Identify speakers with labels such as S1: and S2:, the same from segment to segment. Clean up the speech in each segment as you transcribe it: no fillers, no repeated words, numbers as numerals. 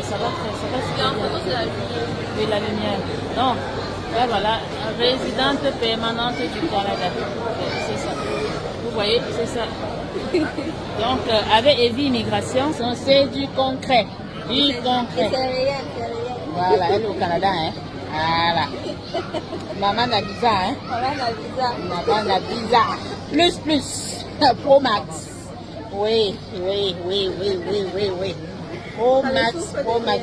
S1: ça va super bien. Oui, la lumière. Donc, là, voilà, résidente permanente du Canada. C'est ça. Vous voyez, c'est ça. Donc, avec Evie Immigration, c'est du concret. Du concret.
S2: C'est réel, c'est réel.
S1: Voilà, elle est au Canada, hein. Voilà. Maman a visa, hein.
S2: Maman a visa.
S1: Maman a visa. Plus. Pro Max. Oui. Pro Max, voilà.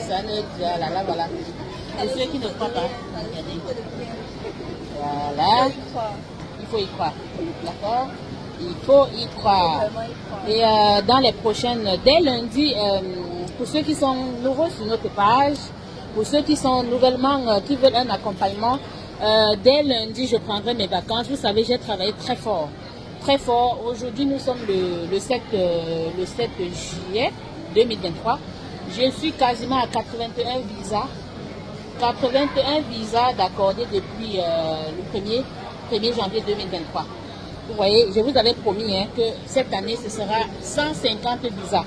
S1: Pour ceux qui ne croient pas, regardez. Voilà. Il faut y croire. D'accord? Il faut y croire. Et dans les prochaines, dès lundi, pour ceux qui sont nouveaux sur notre page, pour ceux qui sont nouvellement, qui veulent un accompagnement, dès lundi, je prendrai mes vacances. Vous savez, j'ai travaillé très fort. Très fort. Aujourd'hui, nous sommes le 7 juillet 2023. Je suis quasiment à 81 visas. 81 visas d'accordés depuis le 1er janvier 2023. Vous voyez, je vous avais promis que cette année, ce sera 150 visas.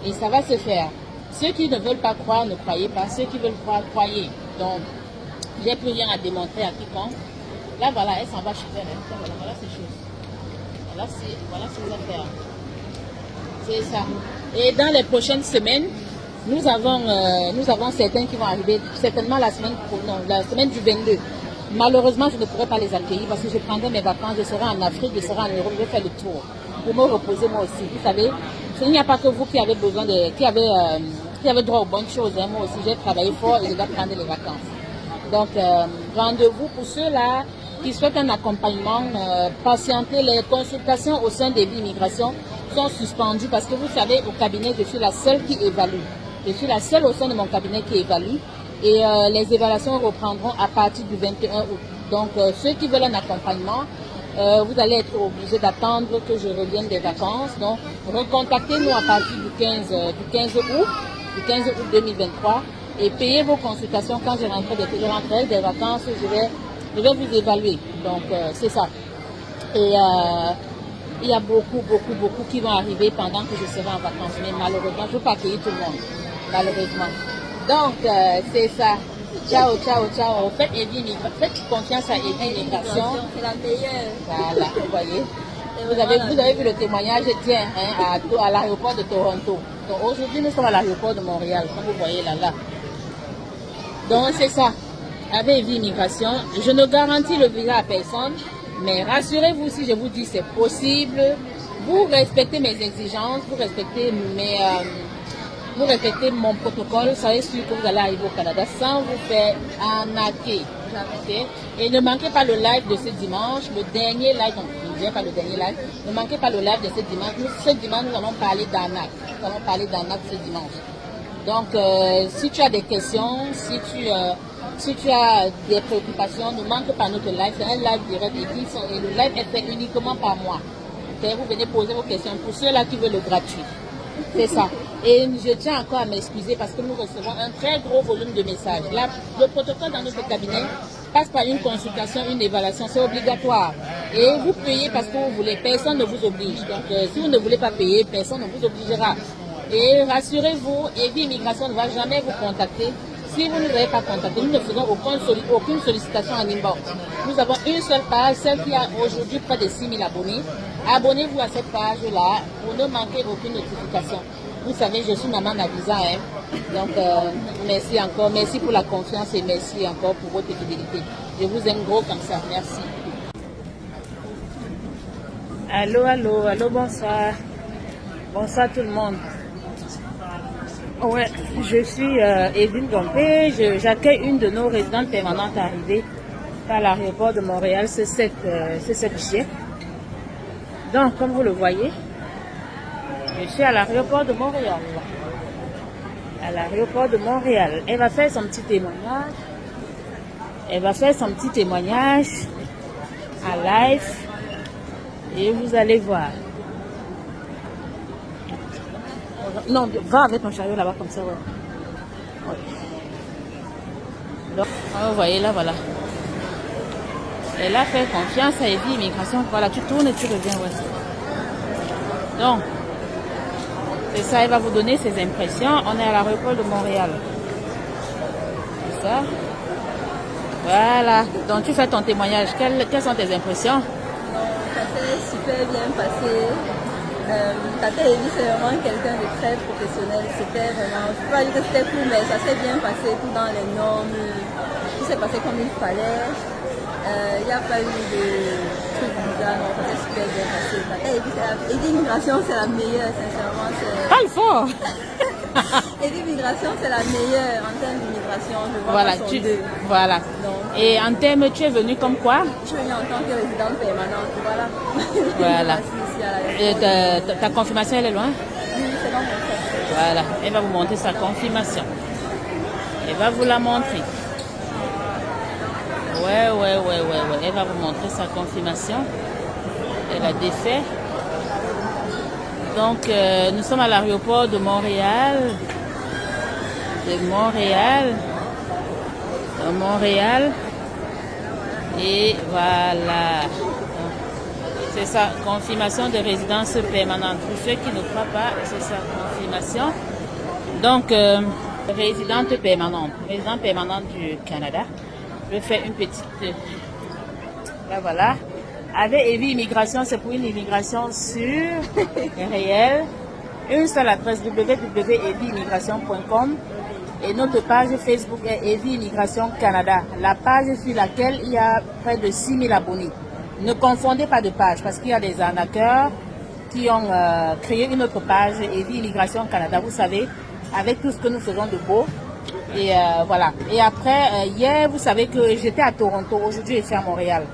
S1: Et ça va se faire. Ceux qui ne veulent pas croire, ne croyez pas. Ceux qui veulent croire, croyez. Donc, j'ai plus rien à démontrer à quiconque. Là, voilà, elle s'en va chez elle. Voilà ces choses. Voilà ces affaires. C'est ça. Et dans les prochaines semaines, nous avons certains qui vont arriver, certainement la semaine du 22. Malheureusement, je ne pourrai pas les accueillir parce que je prendrai mes vacances, je serai en Afrique, je serai en Europe, je vais faire le tour pour me reposer moi aussi. Vous savez, il n'y a pas que vous qui avez besoin qui avez droit aux bonnes choses. Hein. Moi aussi, j'ai travaillé fort et je dois prendre les vacances. Donc, rendez-vous pour ceux-là qui souhaitent un accompagnement, patienter. Les consultations au sein des vies immigration sont suspendues parce que vous savez, au cabinet, je suis la seule qui évalue. Je suis la seule au sein de mon cabinet qui évalue. Et les évaluations reprendront à partir du 21 août. Donc, ceux qui veulent un accompagnement, vous allez être obligés d'attendre que je revienne des vacances. Donc, recontactez-nous à partir du 15 août 2023 et payez vos consultations quand je rentrerai des vacances. Je vais vous évaluer. Donc, c'est ça. Et il y a beaucoup qui vont arriver pendant que je serai en vacances. Mais malheureusement, je ne peux pas accueillir tout le monde. Malheureusement. Donc, c'est ça. Ciao. Faites confiance à Evie Immigration.
S2: C'est la meilleure.
S1: Voilà, vous voyez. Vous avez vu le témoignage, tiens, à l'aéroport de Toronto. Donc, aujourd'hui, nous sommes à l'aéroport de Montréal, comme vous voyez là. Donc, c'est ça. Avec Evie Immigration, je ne garantis le visa à personne, mais rassurez-vous si je vous dis c'est possible. Vous respectez mes exigences, vous respectez mon protocole, soyez sûr que vous allez arriver au Canada sans vous faire arnaquer. Okay? Et ne manquez pas le live de ce dimanche, le dernier live, pas le dernier live, ne manquez pas le live de ce dimanche. Ce dimanche, nous allons parler d'arnaque. Nous allons parler d'arnaque ce dimanche. Donc, si tu as des questions, si tu as des préoccupations, ne manque pas notre live. C'est un live direct et le live est fait uniquement par moi. Okay? Vous venez poser vos questions pour ceux-là qui veulent le gratuit. C'est ça. Et je tiens encore à m'excuser parce que nous recevons un très gros volume de messages. Là, le protocole dans notre cabinet passe par une consultation, une évaluation. C'est obligatoire. Et vous payez parce que vous voulez. Personne ne vous oblige. Donc, si vous ne voulez pas payer, personne ne vous obligera. Et rassurez-vous, Evie Immigration ne va jamais vous contacter. Si vous ne nous avez pas contacté, nous ne faisons aucune sollicitation en inbox. Nous avons une seule page, celle qui a aujourd'hui près de 6 000 abonnés. Abonnez-vous à cette page-là pour ne manquer aucune notification. Vous savez, je suis maman Navisa. Donc, merci encore. Merci pour la confiance et merci encore pour votre fidélité. Je vous aime gros comme ça. Merci. Allô, bonsoir. Bonsoir tout le monde. Ouais, je suis Evelyne Gompé. J'accueille une de nos résidentes permanentes arrivées à l'aéroport de Montréal ce 7 juillet. Donc, comme vous le voyez, je suis à l'aéroport de Montréal. À l'aéroport de Montréal. Elle va faire son petit témoignage. À live. Et vous allez voir. Non, va avec ton chariot là-bas comme ça. Ouais. Donc, vous voyez là, voilà. Elle a fait confiance à Evie Immigration. Voilà, tu tournes et tu reviens. Ouais. Donc, C'est ça, elle va vous donner ses impressions. On est à l'aéroport de Montréal. C'est ça. Voilà. Donc tu fais ton témoignage. Quelles sont tes impressions?
S2: Non, ça s'est super bien passé. Tata Evie, c'est vraiment quelqu'un de très professionnel. C'était vraiment, je ne peux pas dire que c'était cool, mais ça s'est bien passé, tout dans les normes. Tout s'est passé comme il fallait. Il n'y a pas eu de trucs bizarres, non, ça s'est super bien passé. Tata Evie, Immigration, c'est la meilleure, sincèrement.
S1: Parle fort.
S2: Immigration, c'est la meilleure en termes d'immigration. Je vois
S1: Voilà,
S2: pas son deux.
S1: voilà.
S2: Donc,
S1: Et en termes, tu es venu comme quoi?
S2: je suis venue en tant que résidente permanente, voilà.
S1: Voilà.
S2: Je suis ici à
S1: Et
S2: l'aéroport.
S1: ta confirmation, elle est loin?
S2: Oui, c'est dans mon sac.
S1: Voilà. Elle va vous montrer sa confirmation. Elle va vous la montrer. Ouais. Elle va vous montrer sa confirmation. Elle a défait. Donc, nous sommes à l'aéroport de Montréal. Et voilà. C'est ça, confirmation de résidence permanente. Pour ceux qui ne croient pas, c'est ça, confirmation. Donc, résidente permanente du Canada. Je vais faire une petite... Là, voilà. Avec Evie Immigration, c'est pour une immigration sûre et réelle. Une seule adresse, www.evieimmigration.com. Et notre page Facebook est Evie Immigration Canada. La page sur laquelle il y a près de 6000 abonnés. Ne confondez pas de page parce qu'il y a des arnaqueurs qui ont créé une autre page, Evie Immigration Canada. Vous savez, avec tout ce que nous faisons de beau. Et voilà. Et après, hier, vous savez que j'étais à Toronto. Aujourd'hui, je suis à Montréal.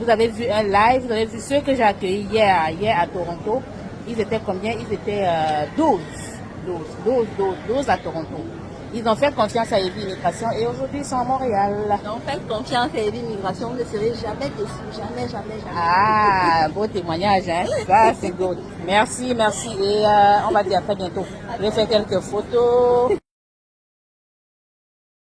S1: Vous avez vu un live, vous avez vu ceux que j'ai accueillis hier à Toronto. Ils étaient combien? Ils étaient 12 à Toronto. Ils ont fait confiance à Evie Immigration et aujourd'hui ils sont à Montréal.
S2: Donc faites confiance à Evie Immigration, vous ne serez jamais déçus, jamais.
S1: Ah, beau témoignage, hein? Ça c'est good. Merci. Et on va dire à très bientôt. Je vais faire quelques photos.